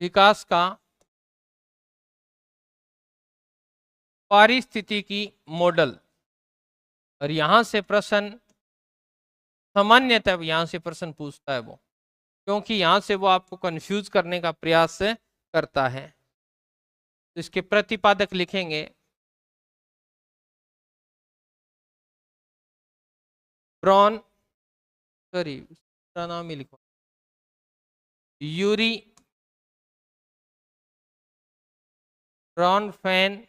विकास का पारिस्थितिकी मॉडल। और यहां से प्रश्न सामान्यतः यहां से प्रश्न पूछता है वो, क्योंकि यहां से वो आपको कंफ्यूज करने का प्रयास करता है। तो इसके प्रतिपादक लिखेंगे ब्रॉन, सॉरी उसका नाम ही लिखो, यूरी ब्रॉनफेन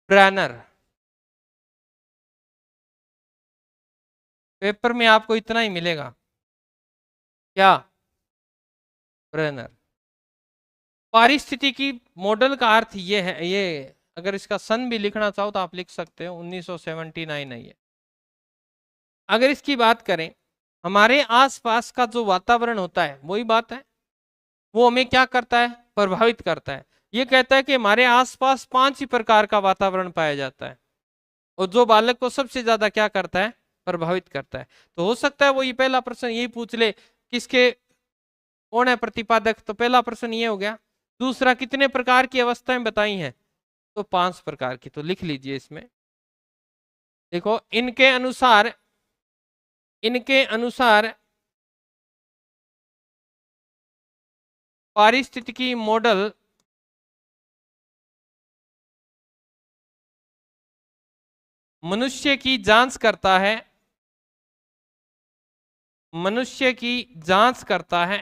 ब्रैनर। पेपर में आपको इतना ही मिलेगा, क्या? ब्रैनर। पारिस्थितिकी मॉडल का अर्थ ये है, ये अगर इसका सन भी लिखना चाहो तो आप लिख सकते हो, 1979 है ये। अगर इसकी बात करें, हमारे आसपास का जो वातावरण होता है वही बात है, वो हमें क्या करता है? प्रभावित करता है। ये कहता है कि हमारे आसपास 5 ही प्रकार का वातावरण पाया जाता है, और जो बालक को सबसे ज्यादा क्या करता है? प्रभावित करता है। तो हो सकता है वो ये पहला प्रश्न यही पूछ ले, किसके कौन है प्रतिपादक? तो पहला प्रश्न ये हो गया। दूसरा, कितने प्रकार की अवस्थाएं बताई हैं? तो 5 प्रकार की। तो लिख लीजिए इसमें, देखो इनके अनुसार पारिस्थितिकी मॉडल मनुष्य की जांच करता है, मनुष्य की जांच करता है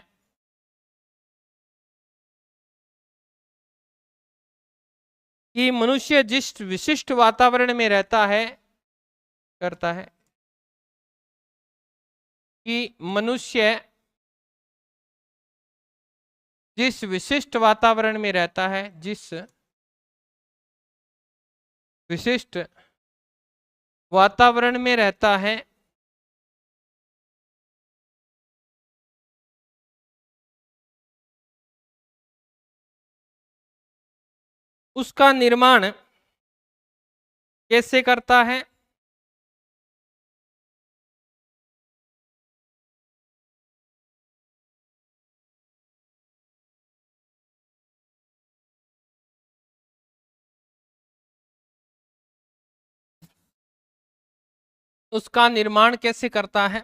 कि मनुष्य जिस विशिष्ट वातावरण में रहता है, करता है कि मनुष्य जिस विशिष्ट वातावरण में रहता है, जिस विशिष्ट वातावरण में रहता है, उसका निर्माण कैसे करता है? उसका निर्माण कैसे करता है?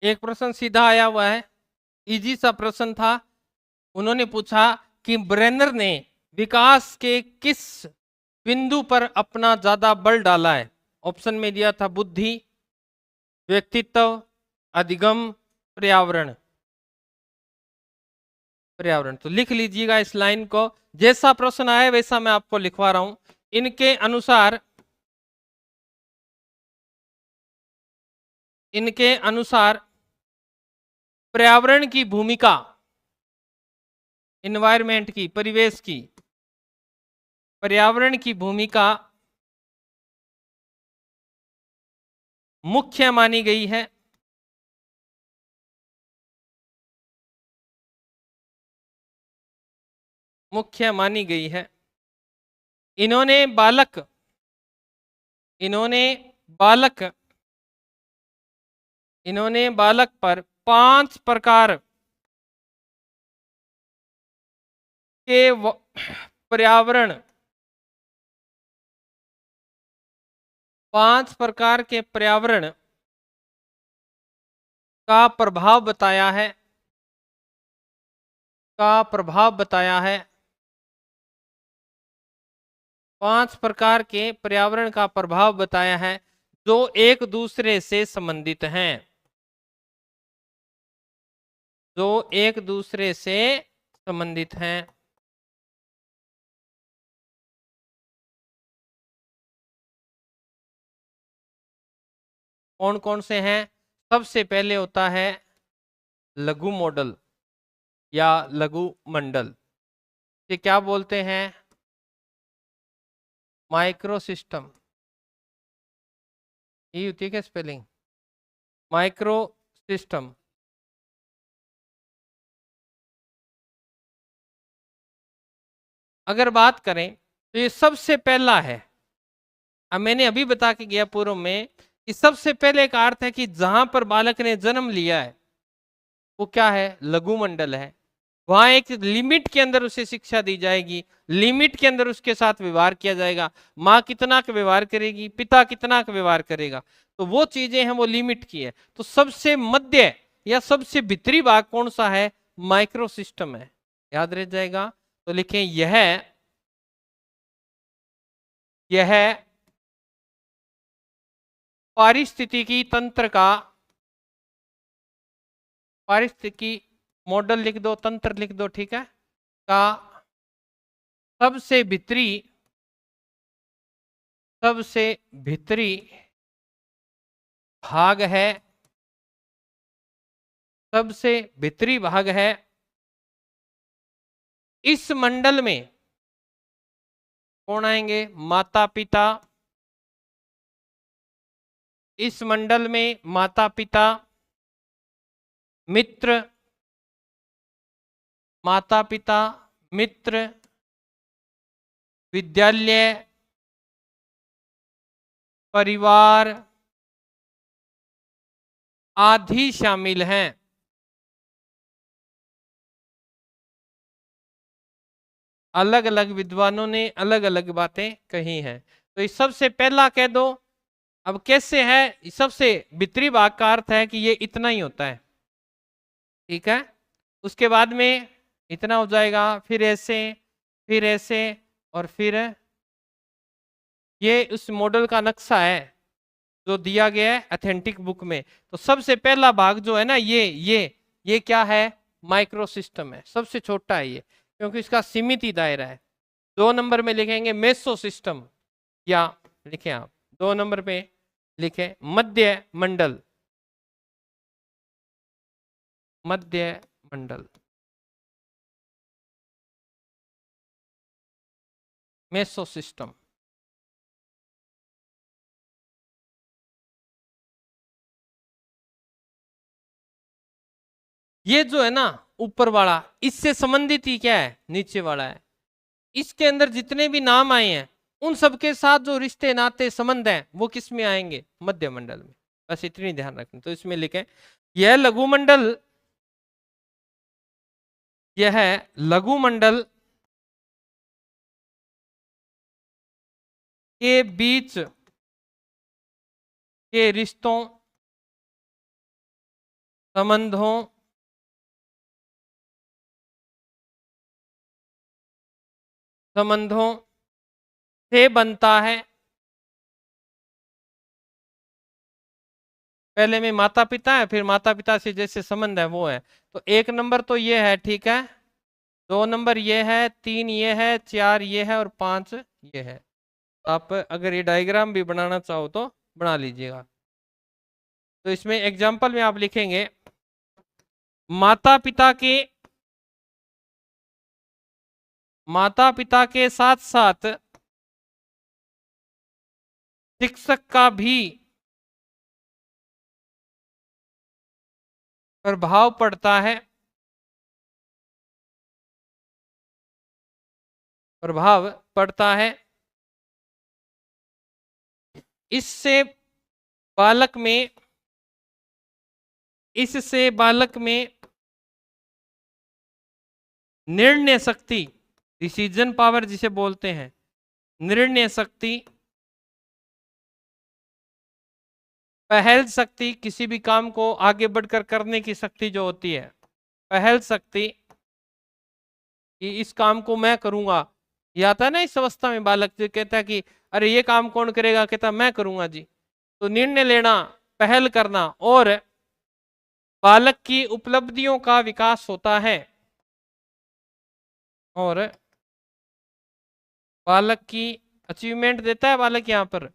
एक प्रश्न सीधा आया हुआ है, इजी सा प्रश्न था। उन्होंने पूछा कि ब्रेनर ने विकास के किस बिंदु पर अपना ज्यादा बल डाला है? ऑप्शन में दिया था बुद्धि, व्यक्तित्व, अधिगम, पर्यावरण। पर्यावरण। तो लिख लीजिएगा इस लाइन को, जैसा प्रश्न आया वैसा मैं आपको लिखवा रहा हूं। इनके अनुसार पर्यावरण की भूमिका, इन्वायरमेंट की, परिवेश की, पर्यावरण की भूमिका मुख्य मानी गई है। मुख्य मानी गई है। इन्होंने बालक इन्होंने बालक पर 5 प्रकार के पर्यावरण 5 प्रकार के पर्यावरण का प्रभाव बताया है, का प्रभाव बताया है। 5 प्रकार के पर्यावरण का प्रभाव बताया है जो एक दूसरे से संबंधित हैं, जो एक दूसरे से संबंधित हैं। कौन कौन से हैं? सबसे पहले होता है लघु मॉडल या लघु मंडल, ये क्या बोलते हैं? Micro system. ये होती है क्या स्पेलिंग? Micro system. अगर बात करें तो ये सबसे पहला है। अब मैंने अभी बता के गया पूर्व में कि सबसे पहले का अर्थ है कि जहां पर बालक ने जन्म लिया है वो क्या है, लघु मंडल है। वहां एक लिमिट के अंदर उसे शिक्षा दी जाएगी, लिमिट के अंदर उसके साथ व्यवहार किया जाएगा। माँ कितना का व्यवहार करेगी, पिता कितना का व्यवहार करेगा, तो वो चीजें हैं वो लिमिट की है। तो सबसे मध्य या सबसे भीतरी भाग कौन सा है, माइक्रो सिस्टम है, याद रह जाएगा। तो लिखें यह पारिस्थितिकी तंत्र का, पारिस्थितिकी मॉडल लिख दो, तंत्र लिख दो, ठीक है, का सबसे भीतरी भाग है, सबसे भीतरी भाग है। इस मंडल में कौन आएंगे, माता पिता। इस मंडल में माता पिता, मित्र, माता पिता, मित्र, विद्यालय, परिवार आदि शामिल हैं। अलग अलग विद्वानों ने अलग अलग बातें कही हैं। तो इस सबसे पहला कह दो। अब कैसे है, सबसे भीतरी भाग का अर्थ है कि ये इतना ही होता है, ठीक है। उसके बाद में इतना हो जाएगा, फिर ऐसे, फिर ऐसे, और फिर ये उस मॉडल का नक्शा है जो दिया गया है अथेंटिक बुक में। तो सबसे पहला भाग जो है ना, ये क्या है, माइक्रो सिस्टम है, सबसे छोटा है ये, क्योंकि इसका सीमित ही दायरा है। 2 नंबर में लिखेंगे मेसो सिस्टम, या लिखें आप 2 नंबर पे लिखें मध्य मंडल, मध्य मंडल, मेसो सिस्टम। ये जो है ना ऊपर वाला, इससे संबंधित ही क्या है, नीचे वाला है। इसके अंदर जितने भी नाम आए हैं उन सबके साथ जो रिश्ते नाते संबंध हैं वो किस में आएंगे, मध्य मंडल में। बस इतनी ध्यान रखना। तो इसमें लिखें यह लघु मंडल, यह लघु मंडल के बीच के रिश्तों, संबंधों, से बनता है। पहले में माता पिता है, फिर माता पिता से जैसे संबंध है वो है। तो 1 नंबर तो ये है, ठीक है, 2 नंबर ये है, 3 ये है, 4 ये है, और 5 ये है। आप अगर ये डायग्राम भी बनाना चाहो तो बना लीजिएगा। तो इसमें एग्जाम्पल में आप लिखेंगे माता पिता के साथ साथ शिक्षक का भी प्रभाव पड़ता है, प्रभाव पड़ता है। इससे बालक में, इससे बालक में निर्णय शक्ति, डिसीजन पावर जिसे बोलते हैं, निर्णय शक्ति, पहल शक्ति, किसी भी काम को आगे बढ़कर करने की शक्ति जो होती है, पहल शक्ति, कि इस काम को मैं करूंगा। ये आता है ना इस अवस्था में, बालक जो कहता है कि अरे ये काम कौन करेगा, कहता मैं करूंगा जी। तो निर्णय लेना, पहल करना, और बालक की उपलब्धियों का विकास होता है, और बालक की अचीवमेंट देता है बालक, यहां पर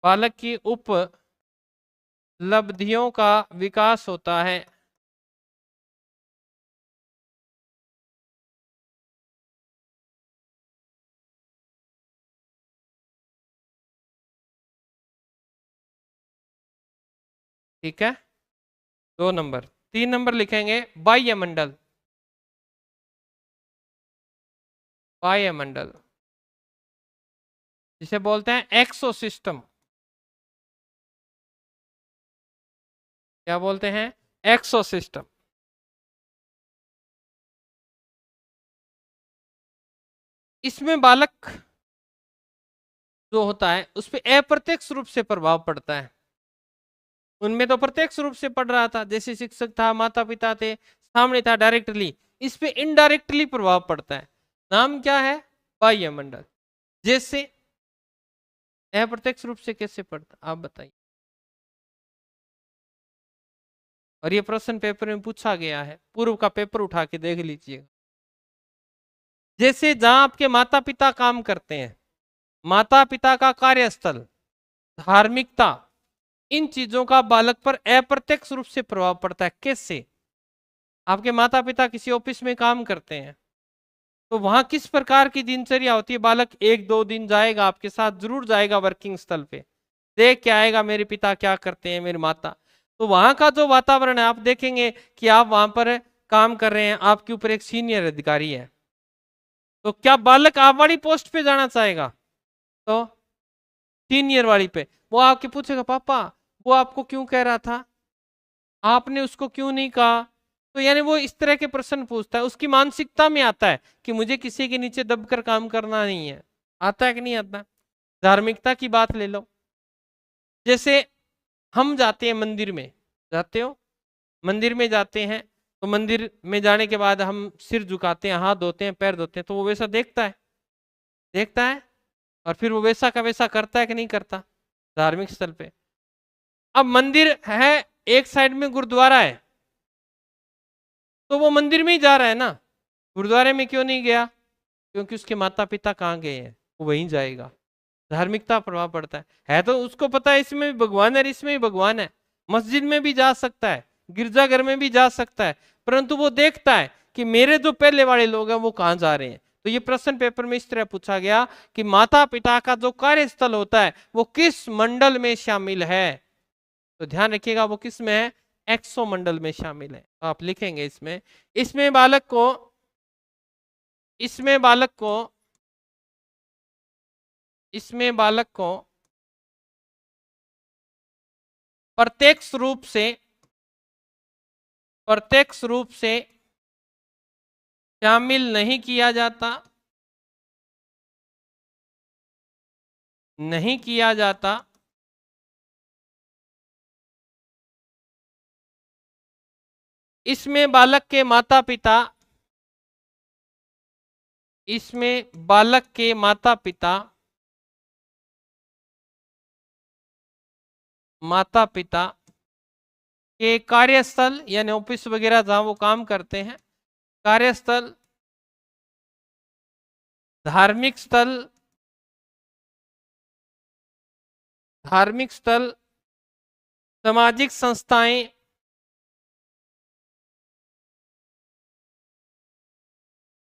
बालक की उपलब्धियों का विकास होता है। ठीक है, 2 नंबर। 3 नंबर लिखेंगे बाह्य मंडल, बाह्य मंडल। जिसे बोलते हैं एक्सोसिस्टम। क्या बोलते हैं? एक्सोसिस्टम। इसमें बालक जो होता है उस पर अप्रत्यक्ष रूप से प्रभाव पड़ता है। उनमें तो प्रत्यक्ष रूप से पढ़ रहा था, जैसे शिक्षक था, माता पिता थे, सामने था डायरेक्टली। इस पे इनडायरेक्टली प्रभाव पड़ता है। नाम क्या है? बाह्य मंडल। जैसे अप्रत्यक्ष रूप से कैसे पढ़ता, आप बताइए। और ये प्रश्न पेपर में पूछा गया है, पूर्व का पेपर उठा के देख लीजिएगा। जैसे जहां आपके माता पिता काम करते हैं, माता पिता का कार्यस्थल, धार्मिकता, इन चीजों का बालक पर अप्रत्यक्ष रूप से प्रभाव पड़ता है। कैसे? आपके माता पिता किसी ऑफिस में काम करते हैं, तो वहां किस प्रकार की दिनचर्या होती है? बालक 1-2 दिन जाएगा, आपके साथ जरूर जाएगा वर्किंग स्थल पे, देख के आएगा मेरे पिता क्या करते हैं, मेरी माता। तो वहां का जो वातावरण है, आप देखेंगे कि आप वहां पर काम कर रहे हैं, आपके ऊपर एक सीनियर अधिकारी है, तो क्या बालक आप वाली पोस्ट पे जाना चाहेगा? तो सीनियर वाली पे। वो आके पूछेगा, पापा वो आपको क्यों कह रहा था, आपने उसको क्यों नहीं कहा? तो यानी वो इस तरह के प्रश्न पूछता है। उसकी मानसिकता में आता है कि मुझे किसी के नीचे दबकर काम करना नहीं है। आता है कि नहीं आता? धार्मिकता की बात ले लो। जैसे हम जाते हैं मंदिर में, जाते हो, मंदिर में जाते हैं, तो मंदिर में जाने के बाद हम सिर झुकाते हैं, हाथ धोते हैं, पैर धोते हैं, तो वो वैसा देखता है, देखता है, और फिर वो वैसा का वैसा करता है कि नहीं करता धार्मिक स्थल पे। अब मंदिर है, एक साइड में गुरुद्वारा है, तो वो मंदिर में ही जा रहा है ना, गुरुद्वारे में क्यों नहीं गया? क्योंकि उसके माता पिता कहाँ गए हैं, वो वहीं जाएगा। धार्मिकता प्रभाव पड़ता है तो उसको पता है इसमें भी भगवान है, इसमें भी भगवान है। मस्जिद में भी जा सकता है, गिरजाघर में भी जा सकता है, परंतु वो देखता है कि मेरे जो पहले वाले लोग हैं वो कहाँ जा रहे हैं। तो ये प्रश्न पेपर में इस तरह पूछा गया कि माता पिता का जो कार्यस्थल होता है वो किस मंडल में शामिल है। तो ध्यान रखिएगा वो किस में है? एक्सो मंडल में शामिल है। आप लिखेंगे इसमें, इसमें बालक को, इसमें बालक को, इसमें बालक को प्रत्यक्ष रूप से, प्रत्यक्ष रूप से शामिल नहीं किया जाता, नहीं किया जाता। इसमें बालक के माता पिता, इसमें बालक के माता पिता, माता पिता के कार्यस्थल यानी ऑफिस वगैरह जहां वो काम करते हैं, कार्यस्थल, धार्मिक स्थल, धार्मिक स्थल, सामाजिक संस्थाएं,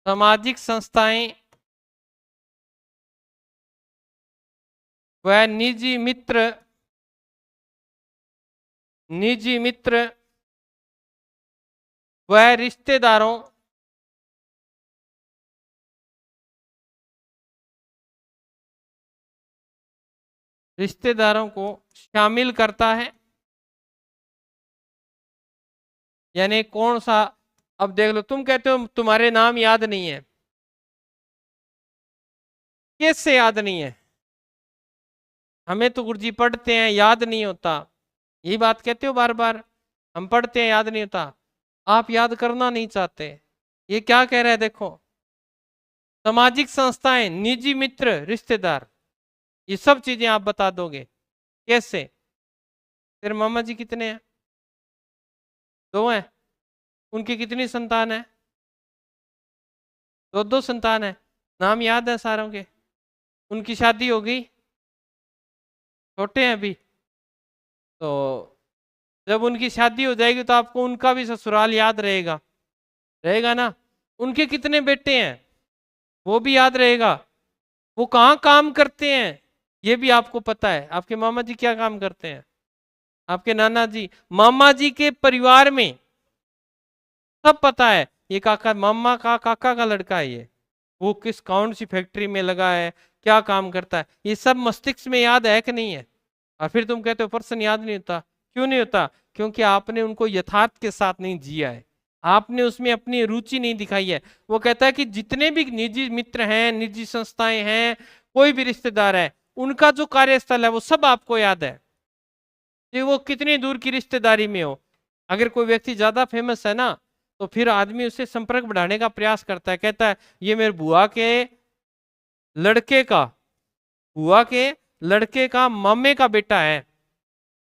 सामाजिक संस्थाएं व निजी मित्र, निजी मित्र व रिश्तेदारों, रिश्तेदारों को शामिल करता है। यानी कौन सा, अब देख लो, तुम कहते हो तुम्हारे नाम याद नहीं है, कैसे याद नहीं है? हमें तो गुरुजी पढ़ते हैं याद नहीं होता, यही बात कहते हो बार बार, हम पढ़ते हैं याद नहीं होता, आप याद करना नहीं चाहते। ये क्या कह रहे हैं देखो, सामाजिक संस्थाएं, निजी मित्र, रिश्तेदार, ये सब चीजें आप बता दोगे। कैसे? तेरे मामा जी कितने हैं? 2 हैं। उनकी कितनी संतान है? 2 संतान है। नाम याद है सारों के? उनकी शादी हो गई? छोटे हैं अभी? तो जब उनकी शादी हो जाएगी तो आपको उनका भी ससुराल याद रहेगा, रहेगा ना? उनके कितने बेटे हैं वो भी याद रहेगा, वो कहाँ काम करते हैं ये भी आपको पता है, आपके मामा जी क्या काम करते हैं, आपके नाना जी, मामा जी के परिवार में सब पता है। ये काका, मामा का काका का लड़का है ये, वो कौन सी फैक्ट्री में लगा है, क्या काम करता है, ये सब मस्तिष्क में याद है कि नहीं है? और फिर तुम कहते हो पर्सन याद नहीं होता। क्यों नहीं होता? क्योंकि आपने उनको यथार्थ के साथ नहीं जिया है, आपने उसमें अपनी रुचि नहीं दिखाई है। वो कहता है कि जितने भी निजी मित्र हैं, निजी संस्थाएं हैं, कोई भी रिश्तेदार है, उनका जो कार्यस्थल है वो सब आपको याद है, कि वो कितनी दूर की रिश्तेदारी में हो। अगर कोई व्यक्ति ज्यादा फेमस है ना, तो फिर आदमी उससे संपर्क बढ़ाने का प्रयास करता है, कहता है ये मेरे बुआ के लड़के का, बुआ के लड़के का मामे का बेटा है।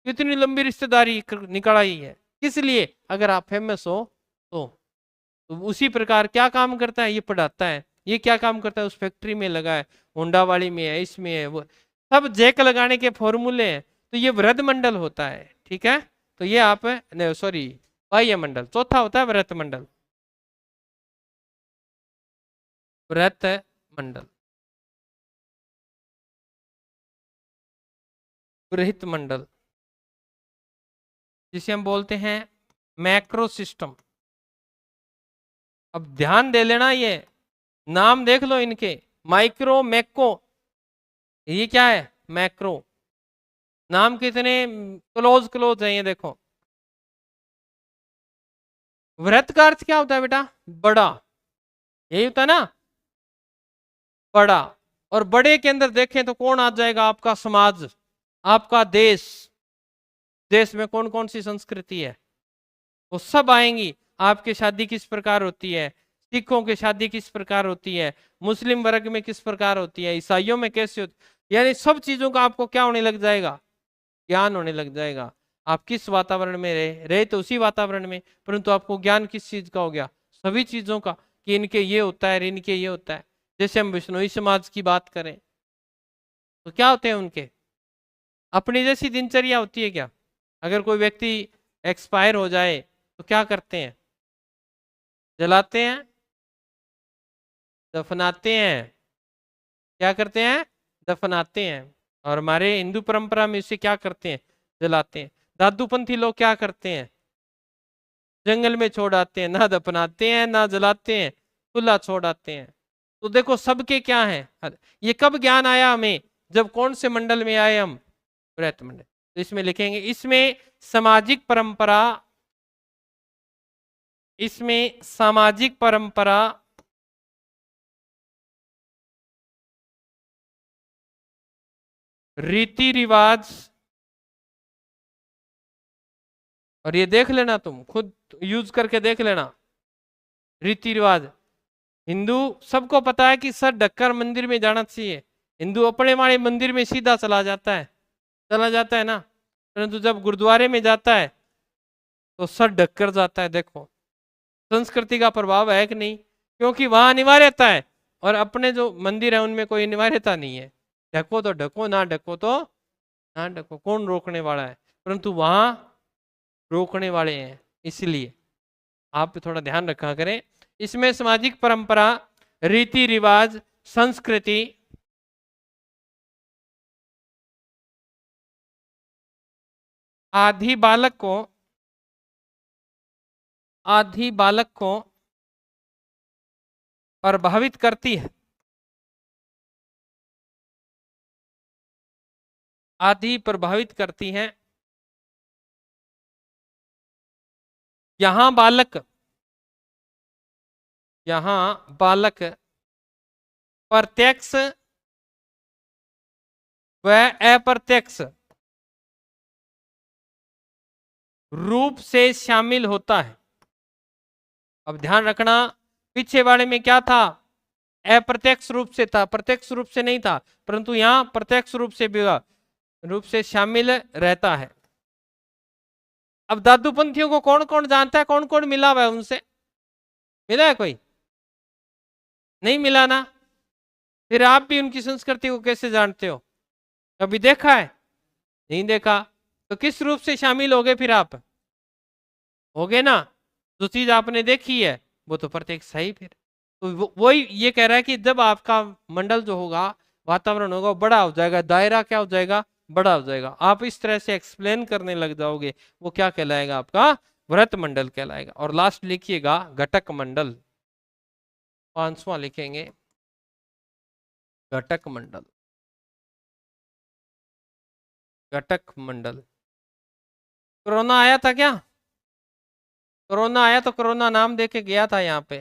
कितनी लंबी रिश्तेदारी निकल आई है। किस लिए? अगर आप फेमस हो तो उसी प्रकार क्या काम करता है, ये पढ़ाता है। ये क्या काम करता है? उस फैक्ट्री में लगा है, होंडा वाली में है, इसमें है, वो सब जैक लगाने के फॉर्मूले हैं। तो ये वृद्ध मंडल होता है, ठीक है। तो ये आप सॉरी बाह्य मंडल, चौथा होता है वृत्त मंडल, वृत्त मंडल, बृहत मंडल, जिसे हम बोलते हैं मैक्रो सिस्टम। अब ध्यान दे लेना, ये नाम देख लो इनके, माइक्रो, मैक्रो, ये क्या है? मैक्रो। नाम कितने क्लोज क्लोज है, ये देखो। वृत्त का अर्थ क्या होता है बेटा? बड़ा, यही होता है ना, बड़ा। और बड़े के अंदर देखें तो कौन आ जाएगा? आपका समाज, आपका देश। देश में कौन कौन सी संस्कृति है, वो सब आएंगी। आपकी शादी किस प्रकार होती है, सिखों की शादी किस प्रकार होती है, मुस्लिम वर्ग में किस प्रकार होती है, ईसाइयों में कैसे होती, यानी सब चीजों का आपको क्या होने लग जाएगा? ज्ञान होने लग जाएगा। आप किस वातावरण में रहे तो उसी वातावरण में, परंतु आपको ज्ञान किस चीज का हो गया? सभी चीजों का, कि इनके ये होता है, इनके ये होता है। जैसे हम बिश्नोई समाज की बात करें तो क्या होते हैं उनके? अपनी जैसी दिनचर्या होती है क्या? अगर कोई व्यक्ति एक्सपायर हो जाए तो क्या करते हैं? जलाते हैं, दफनाते हैं। क्या करते हैं? दफनाते हैं। और हमारे हिंदू परंपरा में इसे क्या करते हैं? जलाते हैं। दादूपंथी लोग क्या करते हैं? जंगल में छोड़ आते हैं, ना दफनाते हैं ना जलाते हैं, खुला छोड़ आते हैं। तो देखो सबके क्या है। ये कब ज्ञान आया हमें? जब कौन से मंडल में आए हम? वृत्त मंडल। तो इसमें लिखेंगे, इसमें सामाजिक परंपरा, इसमें सामाजिक परंपरा, रीति रिवाज, और ये देख लेना, तुम खुद यूज करके देख लेना, रीति रिवाज। हिंदू सबको पता है कि सर ढककर मंदिर में जाना चाहिए। हिंदू अपने वाले मंदिर में सीधा चला जाता है ना, परंतु जब गुरुद्वारे में जाता है तो सर ढककर जाता है। देखो संस्कृति का प्रभाव है कि नहीं? क्योंकि वहां अनिवार्यता है, और अपने जो मंदिर है उनमें कोई अनिवार्यता नहीं है। ढको तो ढको, ना ढको तो ना ढको, कौन रोकने वाला है? परंतु वहां रोकने वाले हैं। इसलिए आप थोड़ा ध्यान रखा करें। इसमें सामाजिक परंपरा, रीति रिवाज, संस्कृति, आधी बालक को प्रभावित करती है, आधी प्रभावित करती है। यहां बालक प्रत्यक्ष व अप्रत्यक्ष रूप से शामिल होता है। अब ध्यान रखना, पीछे वाले में क्या था? अप्रत्यक्ष रूप से था, प्रत्यक्ष रूप से नहीं था, परंतु यहां प्रत्यक्ष रूप से शामिल रहता है। अब दादूपंथियों को कौन कौन जानता है? कौन कौन मिला हुआ है उनसे? मिला है कोई? नहीं मिला ना? फिर आप भी उनकी संस्कृति को कैसे जानते हो? कभी देखा है? नहीं देखा। तो किस रूप से शामिल हो गए फिर आप? हो गए ना, जो चीज आपने देखी है वो तो प्रत्यक्ष है ही। फिर तो वही ये कह रहा है कि जब आपका मंडल जो होगा, वातावरण होगा, बड़ा हो जाएगा, दायरा क्या हो जाएगा? बड़ा हो जाएगा। आप इस तरह से एक्सप्लेन करने लग जाओगे, वो क्या कहलाएगा? आपका वृत्त मंडल कहलाएगा। और लास्ट लिखिएगा घटक मंडल, 5वां लिखेंगे। घटक मंडल, घटक मंडल। कोरोना आया था क्या? कोरोना आया तो कोरोना नाम दे के गया था यहाँ पे,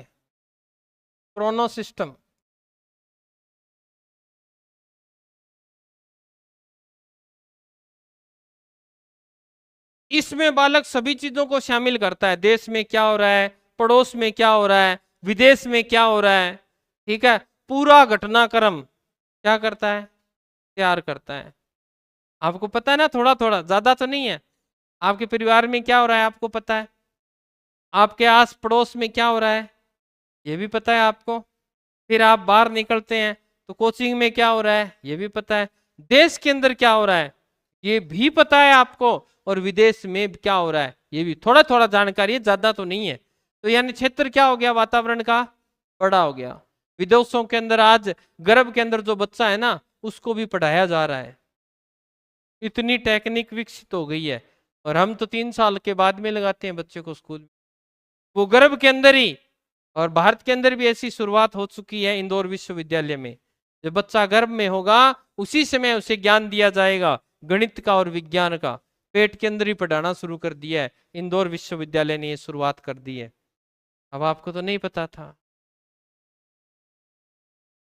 क्रोनो सिस्टम। इसमें बालक सभी चीजों को शामिल करता है, देश में क्या हो रहा है, पड़ोस में क्या हो रहा है, विदेश में क्या हो रहा है, ठीक है, पूरा घटनाक्रम क्या करता है, तैयार करता है। आपको पता है ना, थोड़ा थोड़ा, ज्यादा तो नहीं है। आपके परिवार में क्या हो रहा है आपको पता है, आपके आस पड़ोस में क्या हो रहा है ये भी पता है आपको। फिर आप बाहर निकलते हैं तो कोचिंग में क्या हो रहा है ये भी पता है, देश के अंदर क्या हो रहा है ये भी पता है आपको, और विदेश में क्या हो रहा है ये भी थोड़ा थोड़ा जानकारी है, ज्यादा तो नहीं है। तो यानी क्षेत्र क्या हो गया वातावरण का, बड़ा हो गया। विदेशों के अंदर आज गर्भ के अंदर जो बच्चा है ना उसको भी पढ़ाया जा रहा है, इतनी टेक्निक विकसित हो गई है। और हम तो 3 साल के बाद में लगाते हैं बच्चे को स्कूल में, वो गर्भ के अंदर ही। और भारत के अंदर भी ऐसी शुरुआत हो चुकी है इंदौर विश्वविद्यालय में, जब बच्चा गर्भ में होगा उसी समय उसे ज्ञान दिया जाएगा गणित का और विज्ञान का, पेट के अंदर ही पढ़ाना शुरू कर दिया है इंदौर विश्वविद्यालय ने, ये शुरुआत कर दी है। अब आपको तो नहीं पता था,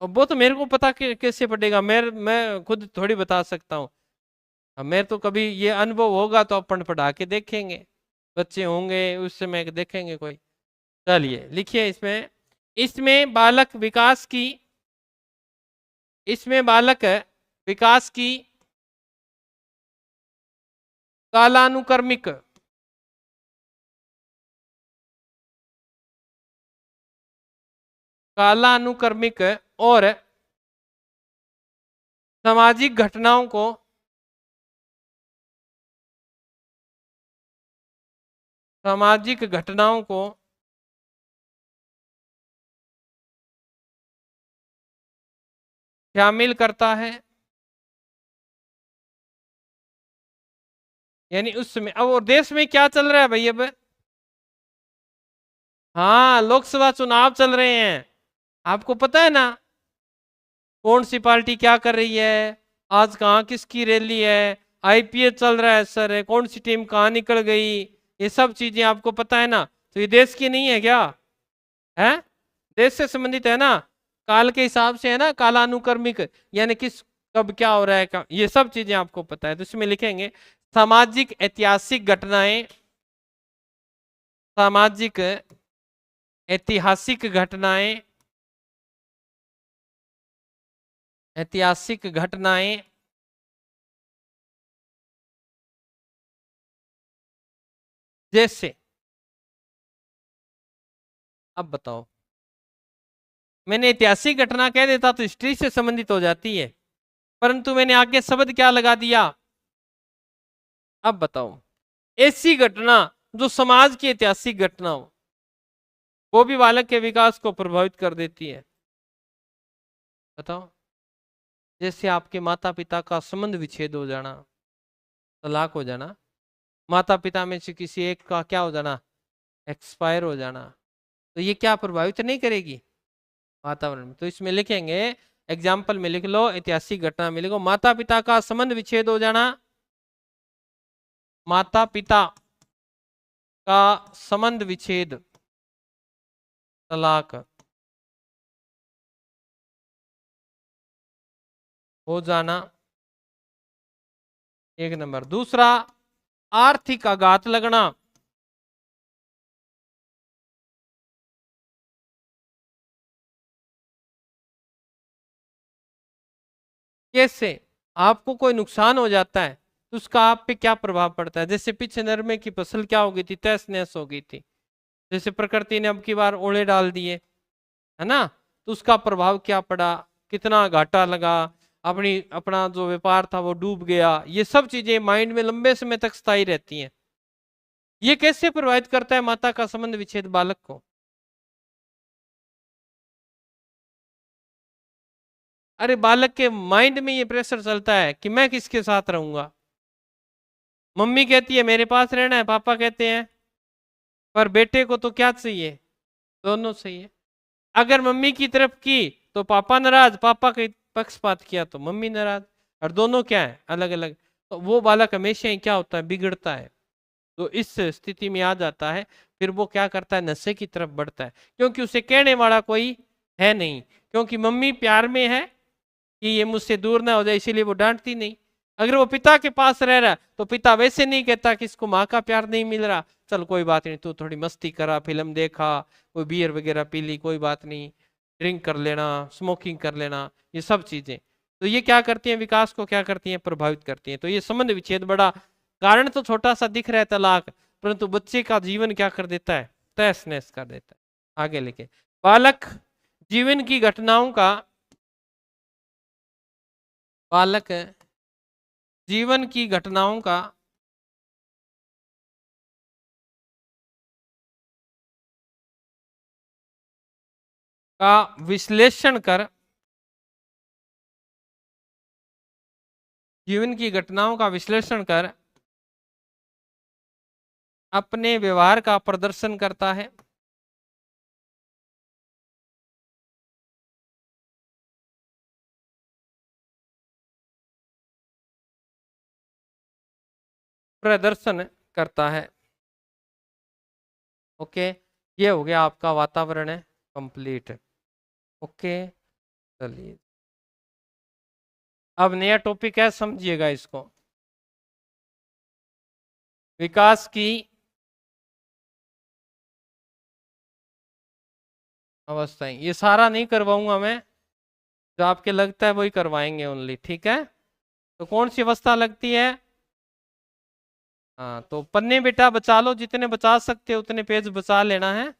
और वो तो मेरे को पता कैसे पड़ेगा, मैं खुद थोड़ी बता सकता हूँ। मैं तो कभी ये अनुभव होगा तो अपन पढ़ा के देखेंगे, बच्चे होंगे उस समय देखेंगे कोई। चलिए लिखिए इसमें, इसमें बालक विकास की, इसमें बालक विकास की कालानुक्रमिक, कालानुक्रमिक और सामाजिक घटनाओं को, सामाजिक घटनाओं को शामिल करता है। यानी उस समय अब और देश में क्या चल रहा है भाई अब, हाँ लोकसभा चुनाव चल रहे हैं, आपको पता है ना कौन सी पार्टी क्या कर रही है, आज कहाँ किसकी रैली है, आईपीएल चल रहा है सर है, कौन सी टीम कहाँ निकल गई, ये सब चीजें आपको पता है ना। तो ये देश की नहीं है क्या, है देश से संबंधित है ना, काल के हिसाब से है ना, कालानुक्रमिक, यानी किस कब क्या हो रहा है ये सब चीजें आपको पता है। तो इसमें लिखेंगे सामाजिक ऐतिहासिक घटनाएं, सामाजिक ऐतिहासिक घटनाएं, ऐतिहासिक घटनाएं जैसे, अब बताओ, मैंने ऐतिहासिक घटना कह देता तो हिस्ट्री से संबंधित हो जाती है, परंतु मैंने आगे शब्द क्या लगा दिया। अब बताओ, ऐसी घटना जो समाज की ऐतिहासिक घटना हो वो भी बालक के विकास को प्रभावित कर देती है। बताओ, जैसे आपके माता पिता का संबंध विच्छेद हो जाना, तलाक हो जाना, माता पिता में से किसी एक का क्या हो जाना, एक्सपायर हो जाना, तो ये क्या प्रभावित नहीं करेगी वातावरण में। तो इसमें लिखेंगे, एग्जाम्पल में लिख लो, ऐतिहासिक घटना में लिखो माता पिता का संबंध विच्छेद हो जाना, माता पिता का संबंध विच्छेद, तलाक हो जाना, एक नंबर। दूसरा, आर्थिक आघात लगना, कैसे, आपको कोई नुकसान हो जाता है तो उसका आप पे क्या प्रभाव पड़ता है। जैसे पीछे नरमे की फसल क्या हो गई थी, तहस नहस हो गई थी, जैसे प्रकृति ने अब की बार ओले डाल दिए, है ना, तो उसका प्रभाव क्या पड़ा, कितना घाटा लगा, अपनी अपना जो व्यापार था वो डूब गया, ये सब चीजें माइंड में लंबे समय तक स्थायी रहती हैं। ये कैसे प्रभावित करता है माता का संबंध विच्छेद बालक को। अरे बालक के माइंड में ये प्रेशर चलता है कि मैं किसके साथ रहूंगा, मम्मी कहती है मेरे पास रहना है, पापा कहते हैं, पर बेटे को तो क्या चाहिए, दोनों चाहिए। अगर मम्मी की तरफ की तो पापा नाराज, पापा की पक्षपात किया तो मम्मी नाराज, और दोनों क्या है अलग अलग, तो वो बालक हमेशा ही क्या होता है बिगड़ता है। तो इस स्थिति में आ जाता है, फिर वो क्या करता है नशे की तरफ बढ़ता है, क्योंकि उसे कहने वाला कोई है नहीं, क्योंकि मम्मी प्यार में है कि ये मुझसे दूर ना हो जाए, इसीलिए वो डांटती नहीं। अगर वो पिता के पास रह रहा है तो पिता वैसे नहीं कहता कि इसको माँ का प्यार नहीं मिल रहा, चल कोई बात नहीं, तू थोड़ी मस्ती करा, फिल्म देखा, कोई बियर वगैरह पी ली, कोई बात नहीं, ड्रिंक कर लेना, स्मोकिंग कर लेना, ये सब चीजें तो ये क्या करती हैं विकास को क्या करती हैं प्रभावित करती हैं। तो ये संबंध विच्छेद बड़ा, कारण तो छोटा सा दिख रहा है तलाक, परंतु बच्चे का जीवन क्या कर देता है तहस नहस कर देता है। आगे लिखे बालक जीवन की घटनाओं का, बालक जीवन की घटनाओं का विश्लेषण कर, जीवन की घटनाओं का विश्लेषण कर अपने व्यवहार का प्रदर्शन करता है। प्रदर्शन करता है। ओके, ये हो गया आपका वातावरण है कंप्लीट। ओके, चलिए अब नया टॉपिक है, समझिएगा इसको, विकास की अवस्थाएं। ये सारा नहीं करवाऊंगा मैं, जो आपके लगता है वही करवाएंगे ओनली, ठीक है। तो कौन सी अवस्था लगती है, हाँ तो पन्ने बेटा बचा लो, जितने बचा सकते हो उतने पेज बचा लेना है,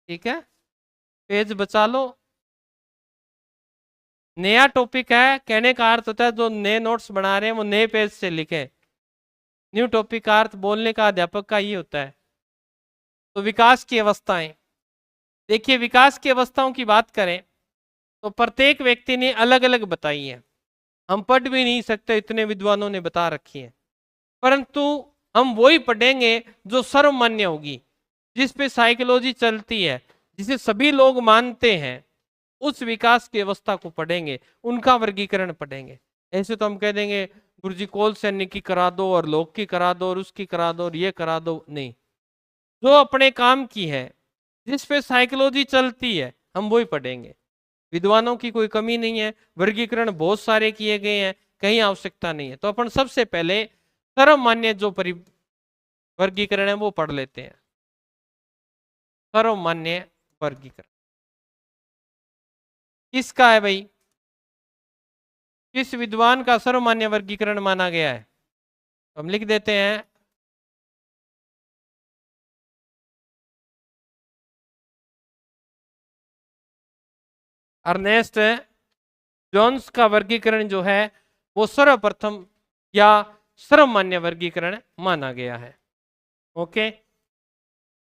ठीक है, पेज बचा लो। नया टॉपिक है, कहने का अर्थ होता है जो नए नोट्स बना रहे हैं वो नए पेज से लिखें। न्यू टॉपिक का अर्थ बोलने का अध्यापक का ये होता है। तो विकास की अवस्थाएं, देखिए विकास की अवस्थाओं की बात करें तो प्रत्येक व्यक्ति ने अलग अलग बताई है, हम पढ़ भी नहीं सकते, इतने विद्वानों ने बता रखी है, परंतु हम वही पढ़ेंगे जो सर्वमान्य होगी, जिस पे साइकोलॉजी चलती है, जिसे सभी लोग मानते हैं, उस विकास की अवस्था को पढ़ेंगे, उनका वर्गीकरण पढ़ेंगे। ऐसे तो हम कह देंगे गुरुजी कोल सैनिक की करा दो और लोक की करा दो और उसकी करा दो और ये करा दो, नहीं, जो अपने काम की है, जिस पे साइकोलॉजी चलती है, हम वही पढ़ेंगे। विद्वानों की कोई कमी नहीं है, वर्गीकरण बहुत सारे किए गए हैं, कहीं आवश्यकता नहीं है। तो अपन सबसे पहले सर्वमान्य जो वर्गीकरण है वो पढ़ लेते हैं। सर्वमान्य वर्गीकरण किसका है भाई, किस विद्वान का सर्वमान्य वर्गीकरण माना गया है, हम लिख देते हैं अर्नेस्ट जॉन्स का वर्गीकरण जो है वो सर्वप्रथम या सर्वमान्य वर्गीकरण माना गया है। ओके,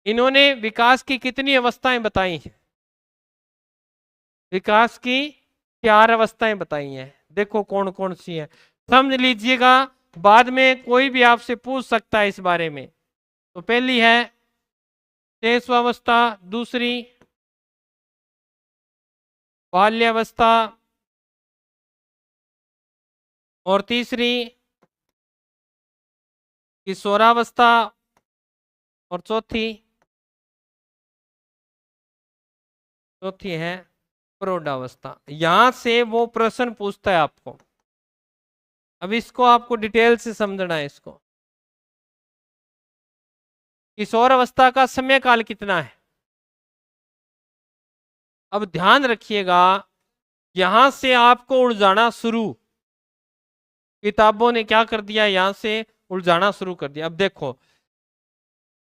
इन्होंने विकास की कितनी अवस्थाएं बताई हैं, विकास की 4 अवस्थाएं बताई हैं। देखो कौन कौन सी है, समझ लीजिएगा, बाद में कोई भी आपसे पूछ सकता है इस बारे में। तो पहली है शेषावस्था, दूसरी बाल्यावस्था, और तीसरी किशोरावस्था, और चौथी है प्रौढ़ावस्था। यहां से वो प्रश्न पूछता है आपको, अब इसको आपको डिटेल से समझना है इसको। किशोर अवस्था का समय काल कितना है, अब ध्यान रखिएगा, यहां से आपको उलझाना शुरू, किताबों ने क्या कर दिया, यहां से उलझाना शुरू कर दिया। अब देखो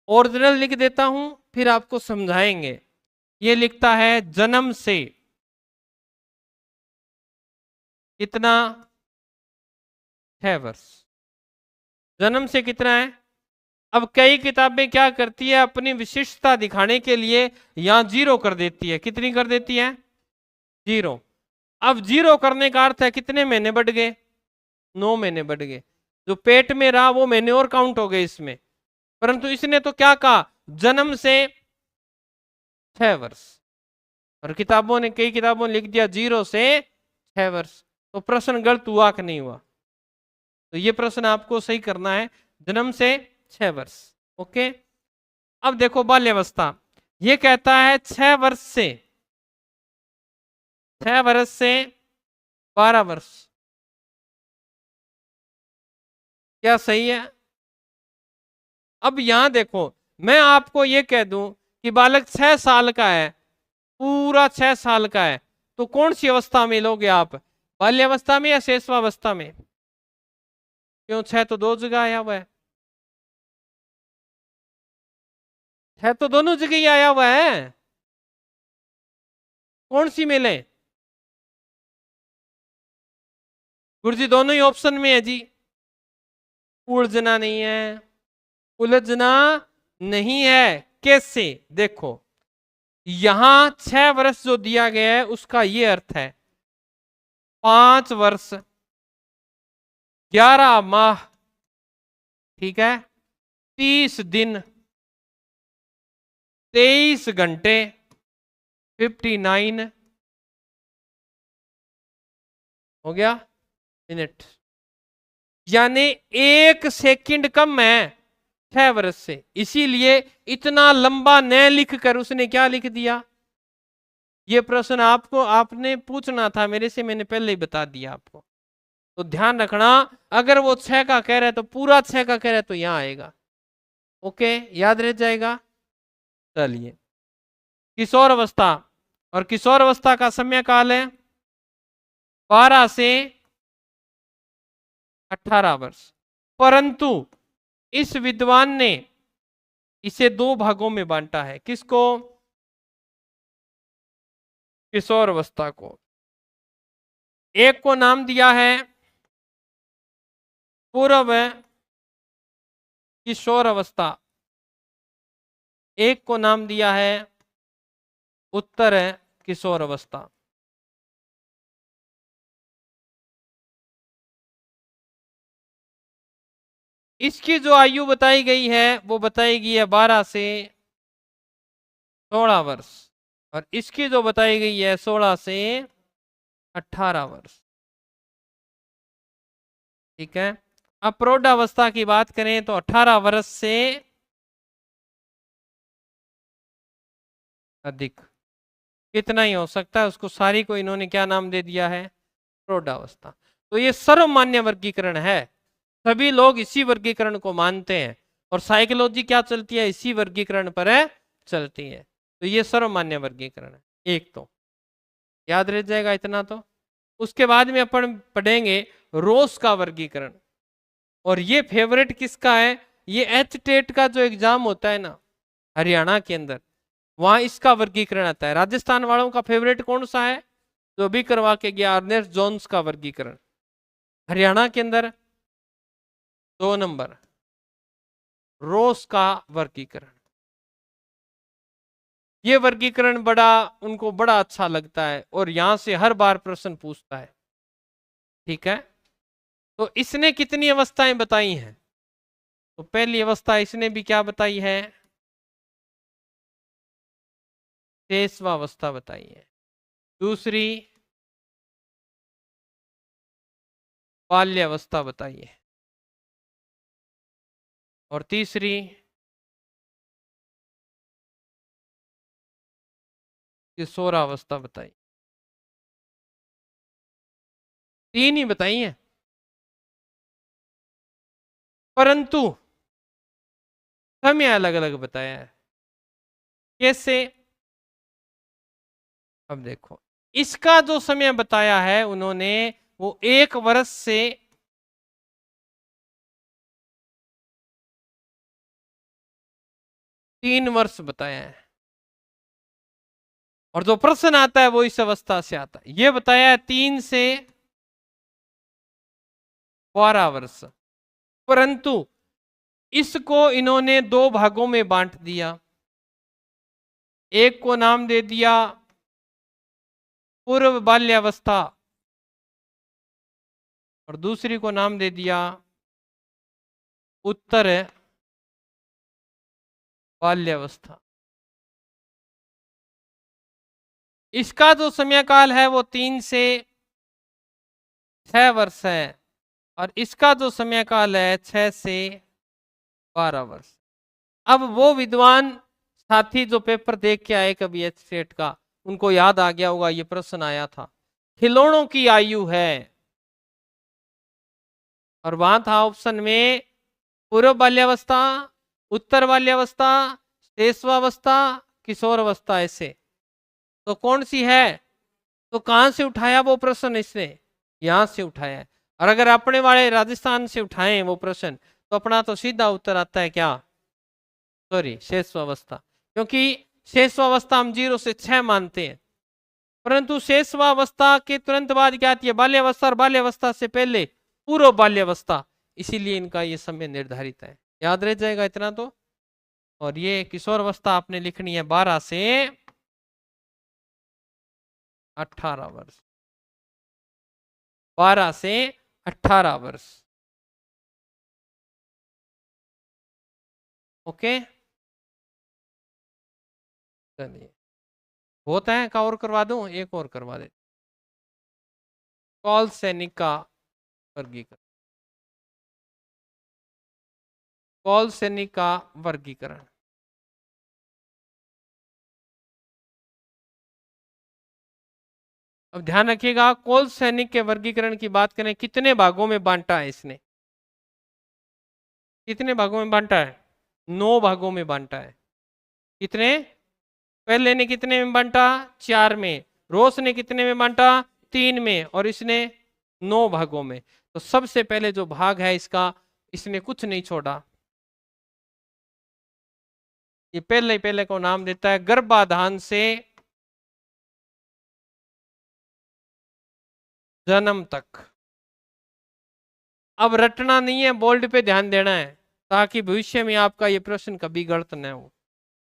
ओरिजिनल लिख देता हूं, फिर आपको समझाएंगे। ये लिखता है जन्म से कितना, 6 वर्ष, जन्म से कितना है। अब कई किताबें क्या करती है, अपनी विशिष्टता दिखाने के लिए यहां 0 कर देती है, कितनी कर देती है 0। अब 0 करने का अर्थ है कितने महीने बढ़ गए, 9 महीने बढ़ गए, जो पेट में रहा वो महीने और काउंट हो गए इसमें, परंतु इसने तो क्या कहा, जन्म से 6 वर्ष, और किताबों ने, कई किताबों ने लिख दिया 0 से 6 वर्ष। तो प्रश्न गलत हुआ कि नहीं हुआ? तो ये प्रश्न आपको सही करना है, जन्म से 6 वर्ष। ओके, अब देखो बाल्यावस्था, ये कहता है 6 वर्ष से 12 वर्ष। क्या सही है? अब यहां देखो, मैं आपको ये कह दूं कि बालक 6 साल का है, पूरा 6 साल का है, तो कौन सी अवस्था में लोगे आप? बाल्यावस्था में या शेषवावस्था में? क्यों, 6 तो दो जगह आया हुआ है। 6 तो दोनों जगह ही आया हुआ है, कौन सी में ले? गुरुजी दोनों ही ऑप्शन में है जी। उलझना नहीं है, उलझना नहीं है। कैसे? देखो, यहां 6 वर्ष जो दिया गया है उसका ये अर्थ है 5 वर्ष 11 माह, ठीक है, 30 दिन 23 घंटे 59 हो गया मिनट, यानी 1 सेकंड कम है 6 वर्ष से। इसीलिए इतना लंबा न लिख कर उसने क्या लिख दिया? ये प्रश्न आपको आपने पूछना था मेरे से, मैंने पहले ही बता दिया आपको। तो ध्यान रखना, अगर वो 6 का कह रहा है तो पूरा 6 का कह रहा है तो यहां आएगा। ओके, याद रह जाएगा। चलिए, किशोर अवस्था, और किशोर अवस्था का समय काल है 12 से 18 वर्ष। परंतु इस विद्वान ने इसे 2 भागों में बांटा है। किसको? किशोर अवस्था को। एक को नाम दिया है पूर्व किशोर अवस्था, एक को नाम दिया है उत्तर किशोर अवस्था। इसकी जो आयु बताई गई है वो बताई गई है 12 से 16 वर्ष, और इसकी जो बताई गई है 16 से 18 वर्ष। ठीक है, अब प्रौढ़ावस्था की बात करें तो 18 वर्ष से अधिक, कितना ही हो सकता है, उसको सारी को इन्होंने क्या नाम दे दिया है? प्रौढ़ावस्था। तो ये सर्वमान्य वर्गीकरण है, सभी लोग इसी वर्गीकरण को मानते हैं, और साइकोलॉजी क्या चलती है? इसी वर्गीकरण पर है चलती है। तो ये सर्वमान्य वर्गीकरण है। एक तो याद रह जाएगा इतना। तो उसके बाद में अपन पढ़ेंगे रोस का वर्गीकरण, और ये फेवरेट किसका है? ये एच टेट का जो एग्जाम होता है ना हरियाणा के अंदर, वहां इसका वर्गीकरण आता है। राजस्थान वालों का फेवरेट कौन सा है? जो भी करवा के गया, अर्नेस्ट जोन्स का वर्गीकरण। हरियाणा के अंदर 2 नंबर रोस का वर्गीकरण। ये वर्गीकरण बड़ा उनको बड़ा अच्छा लगता है, और यहां से हर बार प्रश्न पूछता है। ठीक है, तो इसने कितनी अवस्थाएं बताई हैं? तो पहली अवस्था इसने भी क्या बताई है? शेषवावस्था बताई है। दूसरी बाल्यावस्था बताई है, और तीसरी किशोरावस्था बताई। 3 ही बताई है, परंतु समय अलग अलग बताया है। कैसे? अब देखो, इसका जो समय बताया है उन्होंने, वो 1 वर्ष से 3 वर्ष बताया है, और जो प्रश्न आता है वो इस अवस्था से आता है। ये बताया है 3 से 12 वर्ष, परंतु इसको इन्होंने 2 भागों में बांट दिया। एक को नाम दे दिया पूर्व बाल्यावस्था, और दूसरी को नाम दे दिया उत्तर बाल्यावस्था। इसका जो समय काल है वो 3 से 6 वर्ष है और इसका जो समय काल है 6 से 12 वर्ष। अब वो विद्वान साथी जो पेपर देख के आए कभी एच सेट का, उनको याद आ गया होगा ये प्रश्न आया था, खिलौनों की आयु है, और वहां था ऑप्शन में पूर्व बाल्यावस्था, उत्तर बाल्यावस्था, शेषवावस्था, किशोरावस्था, ऐसे। तो कौन सी है? तो कहां से उठाया वो प्रश्न? इसने यहां से उठाया है। और अगर अपने वाले राजस्थान से उठाएं वो प्रश्न, तो अपना तो सीधा उत्तर आता है क्या? सॉरी, शेषवावस्था। क्योंकि शेषवावस्था हम 0 से 6 मानते हैं, परंतु शेषवावस्था के तुरंत बाद क्या आती है? बाल्यावस्था, और बाल्यावस्था से पहले पूर्व बाल्यावस्था, इसीलिए इनका ये समय निर्धारित है। याद रह जाएगा इतना तो। और ये किशोरावस्था आपने लिखनी है 12 से 18 वर्ष, 12 से 18 वर्ष। ओके, चलिए होता है का और करवा दूं? एक और करवा दे। कॉल सैनिक का वर्गीकरण, कॉल सैनिक का वर्गीकरण। अब ध्यान रखिएगा, कॉल सैनिक के वर्गीकरण की बात करें, कितने भागों में बांटा है इसने? कितने भागों में बांटा है? 9 भागों में बांटा है। कितने? पहले ने कितने में बांटा? 4 में। रोस ने कितने में बांटा? 3 में। और इसने 9 भागों में। तो सबसे पहले जो भाग है इसका, इसने कुछ नहीं छोड़ा। ये पहले को नाम देता है गर्भाधान से जन्म तक। अब रटना नहीं है, बोल्ड पे ध्यान देना है, ताकि भविष्य में आपका ये प्रश्न कभी गलत न हो।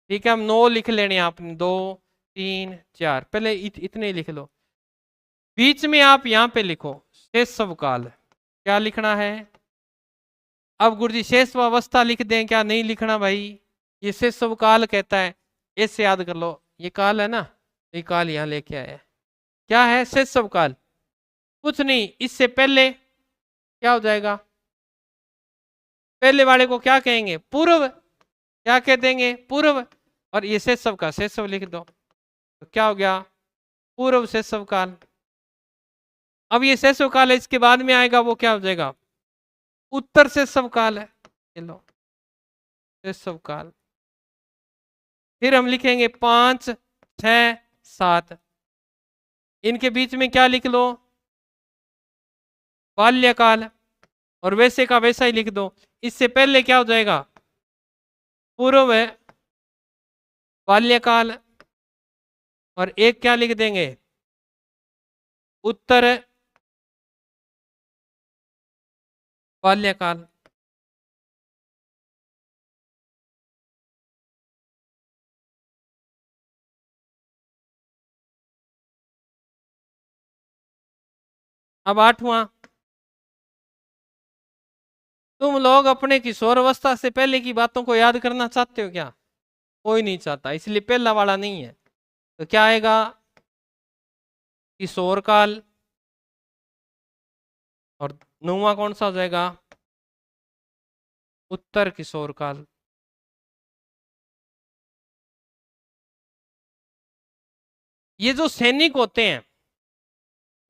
ठीक है, हम 9 लिख लेने आपने, 2 3 4, पहले इतने ही लिख लो। बीच में आप यहां पे लिखो शेषवकाल। क्या लिखना है? अब गुरुजी शेषवावस्था लिख दें क्या? नहीं लिखना भाई, ये शेषवकाल कहता है, ऐसे याद कर लो। ये काल है ना, ये काल यहां लेके आया। क्या है शेषवकाल? कुछ नहीं, इससे पहले क्या हो जाएगा? पहले वाले को क्या कहेंगे? पूर्व। क्या कह देंगे? पूर्व। और ये शेषव का शेषव लिख दो, तो क्या हो गया? पूर्व शेषव काल। अब ये शेषव काल है, इसके बाद में आएगा वो क्या हो जाएगा? उत्तर शेषव काल है। चलो, शेषव काल। फिर हम लिखेंगे 5 6 7, इनके बीच में क्या लिख लो? बाल्यकाल। और वैसे का वैसा ही लिख दो। इससे पहले क्या हो जाएगा? पूर्व है बाल्यकाल। और एक क्या लिख देंगे? उत्तर बाल्यकाल। अब 8वां, तुम लोग अपने किशोर अवस्था से पहले की बातों को याद करना चाहते हो क्या? कोई नहीं चाहता, इसलिए पहला वाला नहीं है। तो क्या आएगा? किशोर काल। और 9वां कौन सा हो जाएगा? उत्तर किशोर काल। ये जो सैनिक होते हैं,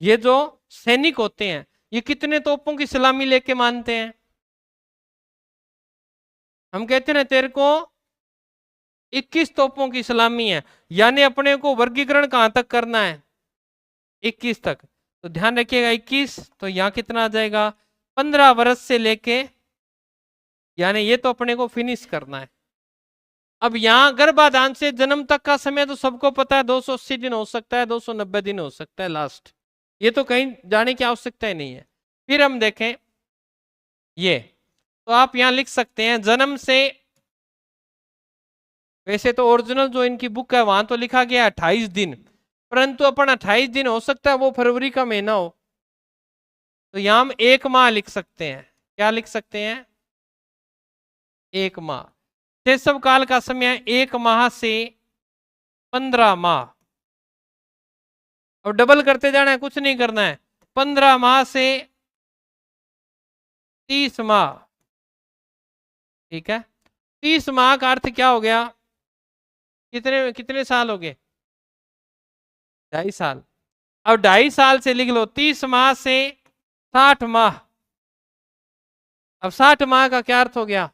ये जो सैनिक होते हैं, ये कितने तोपों की सलामी लेके मानते हैं? हम कहते हैं तेरे को 21 तोपों की सलामी है, यानी अपने को वर्गीकरण कहां तक करना है? 21 तक। तो ध्यान रखिएगा 21, तो यहां कितना आ जाएगा? 15 वर्ष से लेके, यानी ये तो अपने को फिनिश करना है। अब यहां गर्भाधान से जन्म तक का समय तो सबको पता है, 280 दिन हो सकता है, 290 दिन हो सकता है लास्ट, ये तो कहीं जाने की आवश्यकता ही नहीं है। फिर हम देखें ये, तो आप यहां लिख सकते हैं जन्म से, वैसे तो ओरिजिनल जो इनकी बुक है वहां तो लिखा गया 28 दिन, परंतु अपन 28 दिन हो सकता है वो फरवरी का महीना हो, तो यहां हम 1 माह लिख सकते हैं। क्या लिख सकते हैं? 1 माह। शेषव काल का समय 1 माह से 15 माह। अब डबल करते जाना है, कुछ नहीं करना है, 15 माह से 30 माह, ठीक है। 30 माह का अर्थ क्या हो गया, कितने कितने साल हो गए, 2.5 साल। अब 2.5 साल से लिख लो 30 माह से 60 माह। अब 60 माह का क्या अर्थ हो गया,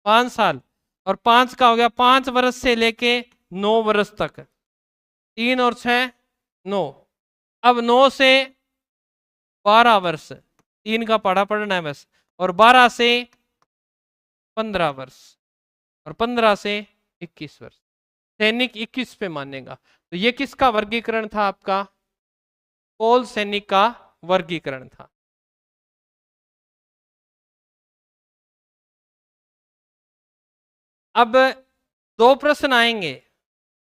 5 साल, और 5 का हो गया 5 वर्ष से लेके 9 वर्ष तक, 3 और 6 9। अब 9 से 12 वर्ष, 3 का पढ़ा पढ़ना है बस, और 12 से 15 वर्ष, और 15 से 21 वर्ष। सैनिक 21 पे मानेगा। तो ये किसका वर्गीकरण था आपका, पोल सैनिक का वर्गीकरण था। अब 2 प्रश्न आएंगे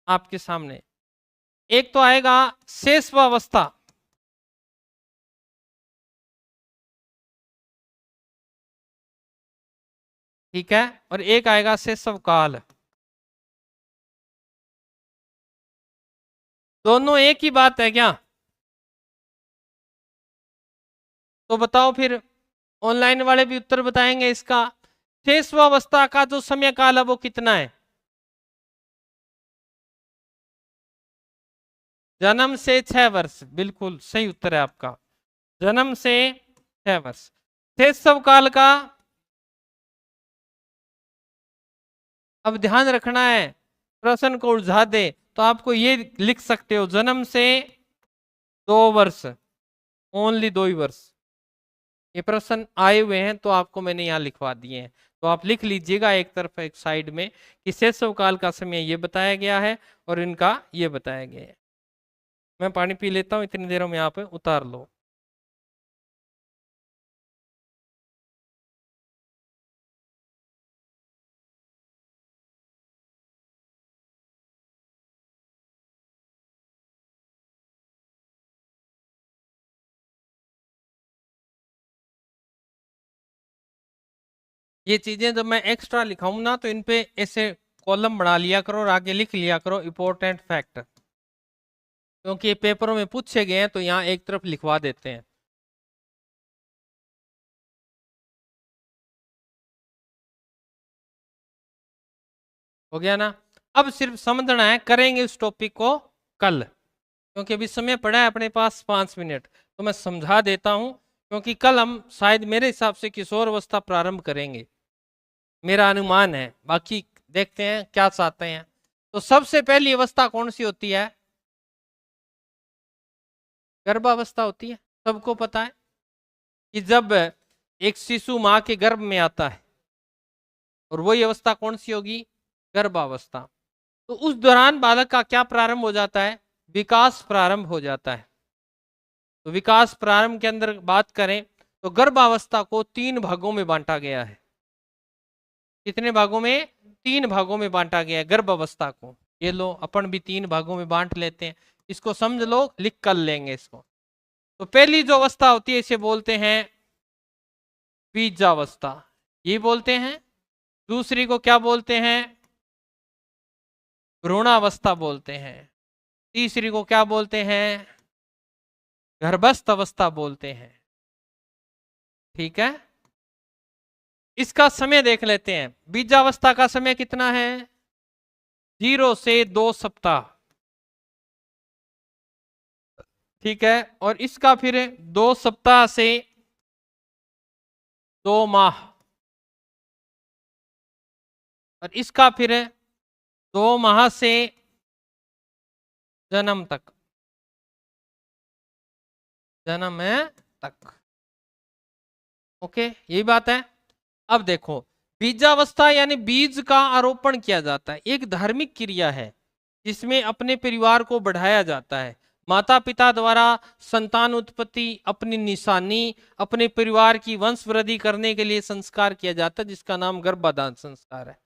आपके सामने। एक तो आएगा शेषवावस्था, ठीक है, और एक आएगा शैशवकाल। दोनों एक ही बात है क्या, तो बताओ फिर। ऑनलाइन वाले भी उत्तर बताएंगे इसका। शैशवावस्था का जो समय काल है वो कितना है, जन्म से 6 वर्ष, बिल्कुल सही उत्तर है आपका, जन्म से 6 वर्ष। शैशव काल का अब ध्यान रखना है, प्रश्न को उलझा दे तो आपको ये लिख सकते हो, जन्म से 2 वर्ष, ओनली 2 ही वर्ष। ये प्रश्न आए हुए हैं तो आपको मैंने यहाँ लिखवा दिए हैं, तो आप लिख लीजिएगा एक तरफ एक साइड में कि शैशव काल का समय ये बताया गया है और इनका ये बताया गया है। मैं पानी पी लेता हूँ, इतनी देर में यहाँ पे उतार लो। ये चीजें जब मैं एक्स्ट्रा लिखाऊं ना तो इन पे ऐसे कॉलम बना लिया करो और आगे लिख लिया करो इंपॉर्टेंट फैक्ट, क्योंकि ये पेपरों में पूछे गए हैं तो यहाँ एक तरफ लिखवा देते हैं। हो गया ना। अब सिर्फ समझना है, करेंगे इस टॉपिक को कल, क्योंकि अभी समय पड़ा है अपने पास 5 मिनट, तो मैं समझा देता हूं, क्योंकि कल हम शायद मेरे हिसाब से किशोर अवस्था प्रारंभ करेंगे, मेरा अनुमान है, बाकी देखते हैं क्या चाहते हैं। तो सबसे पहली अवस्था कौन सी होती है, गर्भावस्था होती है। सबको पता है कि जब एक शिशु माँ के गर्भ में आता है, और वही अवस्था कौन सी होगी, गर्भावस्था। तो उस दौरान बालक का क्या प्रारंभ हो जाता है, विकास प्रारंभ हो जाता है। तो विकास प्रारंभ के अंदर बात करें तो गर्भावस्था को 3 भागों में बांटा गया है। कितने भागों में, 3 भागों में बांटा गया है गर्भावस्था को। ये लो अपन भी 3 भागों में बांट लेते हैं, इसको समझ लो, लिख कर लेंगे इसको। तो पहली जो अवस्था होती है इसे बोलते हैं बीजावस्था, ये बोलते हैं। दूसरी को क्या बोलते हैं, भ्रूणावस्था बोलते हैं। तीसरी को क्या बोलते हैं, गर्भस्थ अवस्था बोलते हैं, ठीक है। इसका समय देख लेते हैं। बीजावस्था का समय कितना है, 0 से 2 सप्ताह, ठीक है। और इसका फिर 2 सप्ताह से 2 माह, और इसका फिर 2 माह से जन्म तक, जन्म है तक, ओके, यही बात है। अब देखो, बीजावस्था यानी बीज का आरोपण किया जाता है, एक धार्मिक क्रिया है जिसमें अपने परिवार को बढ़ाया जाता है। माता पिता द्वारा संतान उत्पत्ति, अपनी निशानी, अपने परिवार की वंश वृद्धि करने के लिए संस्कार किया जाता है, जिसका नाम गर्भाधान संस्कार है।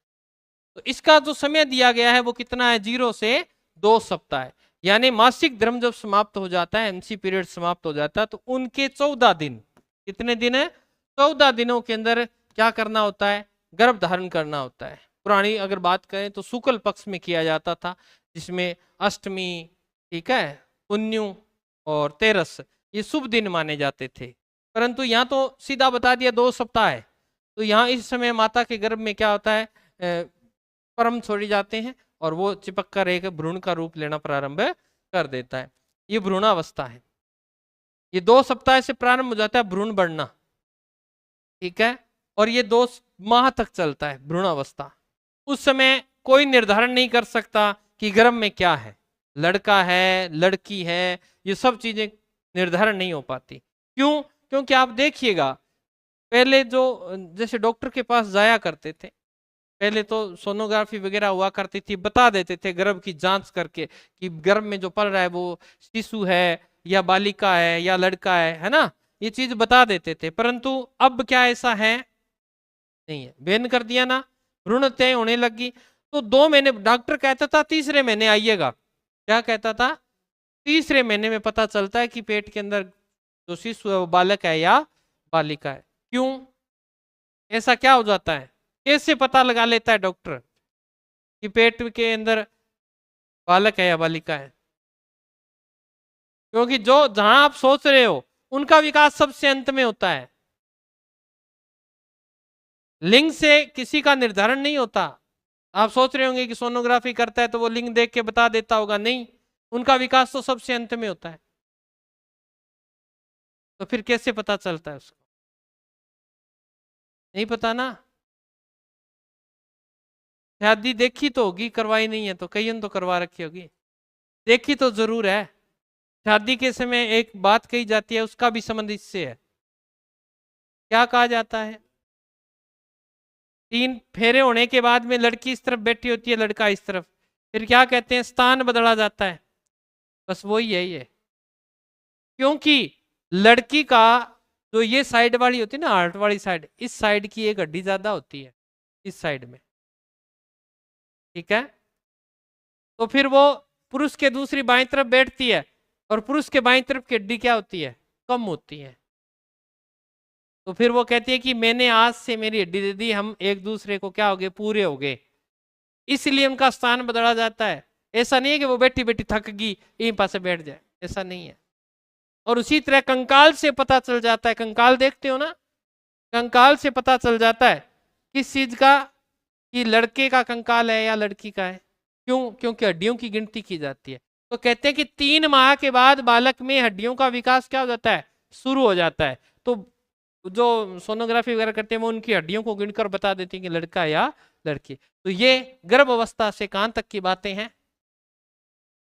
तो इसका जो समय दिया गया है वो कितना है, 0 से 2 सप्ताह है। यानी मासिक धर्म जब समाप्त हो जाता है, एमसी पीरियड समाप्त हो जाता है, तो उनके 14 दिन, कितने दिन है, 14 दिनों के अंदर क्या करना होता है, गर्भ धारण करना होता है। पुरानी अगर बात करें तो शुक्ल पक्ष में किया जाता था, जिसमें अष्टमी, ठीक है, पुण्यु और तेरस, ये शुभ दिन माने जाते थे, परंतु यहाँ तो सीधा बता दिया 2 सप्ताह है। तो यहाँ इस समय माता के गर्भ में क्या होता है, परम छोड़ी जाते हैं और वो चिपक कर एक भ्रूण का रूप लेना प्रारंभ कर देता है। ये भ्रूणावस्था है। ये 2 सप्ताह से प्रारंभ हो जाता है भ्रूण बढ़ना, ठीक है, और ये 2 माह तक चलता है भ्रूणावस्था। उस समय कोई निर्धारण नहीं कर सकता कि गर्भ में क्या है, लड़का है लड़की है, ये सब चीजें निर्धारण नहीं हो पाती। क्यों? क्योंकि आप देखिएगा पहले जो जैसे डॉक्टर के पास जाया करते थे, पहले तो सोनोग्राफी वगैरह हुआ करती थी, बता देते थे गर्भ की जांच करके कि गर्भ में जो पल रहा है वो शिशु है या बालिका है या लड़का है ना, ये चीज बता देते थे। परंतु अब क्या ऐसा है? नहीं है, बैन कर दिया ना, भ्रूण हत्याएं होने लगी। तो 2 महीने डॉक्टर कहता था, तीसरे महीने आइएगा। क्या कहता था? तीसरे महीने में पता चलता है कि पेट के अंदर जो शिशु है वो बालक है या बालिका है। क्यों ऐसा क्या हो जाता है? कैसे पता लगा लेता है डॉक्टर कि पेट के अंदर बालक है या बालिका है? क्योंकि जो जहां आप सोच रहे हो उनका विकास सबसे अंत में होता है। लिंग से किसी का निर्धारण नहीं होता। आप सोच रहे होंगे कि सोनोग्राफी करता है तो वो लिंग देख के बता देता होगा, नहीं, उनका विकास तो सबसे अंत में होता है। तो फिर कैसे पता चलता है उसको? नहीं पता ना। शादी देखी तो होगी, करवाई नहीं है तो कईयों तो करवा रखी होगी, देखी तो जरूर है। शादी के समय एक बात कही जाती है, उसका भी संबंध इससे है। क्या कहा जाता है? 3 फेरे होने के बाद में लड़की इस तरफ बैठी होती है, लड़का इस तरफ, फिर क्या कहते हैं? स्थान बदला जाता है। बस वही है ये। क्योंकि लड़की का जो ये साइड वाली होती है ना, हार्ट वाली साइड, इस साइड की एक हड्डी ज्यादा होती है इस साइड में, ठीक है। तो फिर वो पुरुष के दूसरी बाईं तरफ बैठती है और पुरुष के बाईं तरफ की हड्डी क्या होती है? कम होती है। तो फिर वो कहती है कि मैंने आज से मेरी हड्डी दे दी, हम एक दूसरे को क्या हो गए? पूरे हो गए। इसलिए उनका स्थान बदला जाता है। ऐसा नहीं है कि वो बैठी बैठी थक गई यहीं पास बैठ जाए, ऐसा नहीं है। और उसी तरह कंकाल से पता चल जाता है, कंकाल देखते हो ना, कंकाल से पता चल जाता है किस चीज का, कि लड़के का कंकाल है या लड़की का है। क्यों? क्योंकि हड्डियों की गिनती की जाती है। तो कहते हैं कि 3 माह के बाद बालक में हड्डियों का विकास क्या हो जाता है? शुरू हो जाता है। तो जो सोनोग्राफी वगैरह करते हैं वो उनकी हड्डियों को गिनकर बता देते हैं कि लड़का या लड़की। तो ये गर्भ अवस्था से कहां तक की बातें हैं?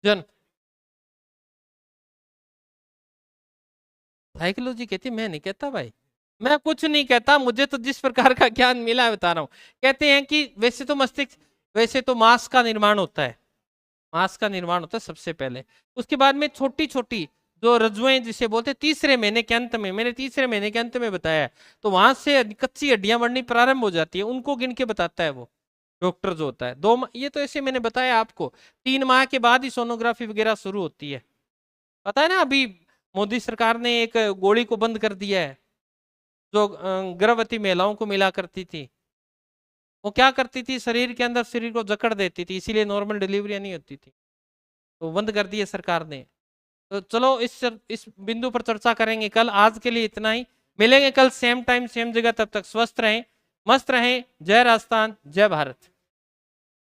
जन साइकोलॉजी कहती है, मैं नहीं कहता भाई, मैं कुछ नहीं कहता, मुझे तो जिस प्रकार का ज्ञान मिला है बता रहा हूं। कहते हैं कि वैसे तो मस्तिष्क, वैसे तो मांस का निर्माण होता है, मांस का निर्माण होता है सबसे पहले, उसके बाद में छोटी छोटी जो रज्जुएं जिसे बोलते हैं तीसरे महीने के अंत में, मैंने तीसरे महीने के अंत में बताया है, तो वहां से कच्ची हड्डियां बढ़नी प्रारंभ हो जाती है, उनको गिन के बताता है वो डॉक्टर जो होता है। ये तो ऐसे मैंने बताया आपको, 3 माह के बाद ही सोनोग्राफी वगैरह शुरू होती है। पता है ना, अभी मोदी सरकार ने एक गोली को बंद कर दिया है जो गर्भवती महिलाओं को मिला करती थी। वो क्या करती थी? शरीर के अंदर शरीर को जकड़ देती थी, इसीलिए नॉर्मल डिलीवरी नहीं होती थी, तो बंद कर दिया सरकार ने। तो चलो इस बिंदु पर चर्चा करेंगे कल, आज के लिए इतना ही। मिलेंगे कल सेम टाइम सेम जगह, तब तक स्वस्थ रहें, मस्त रहें। जय राजस्थान, जय भारत।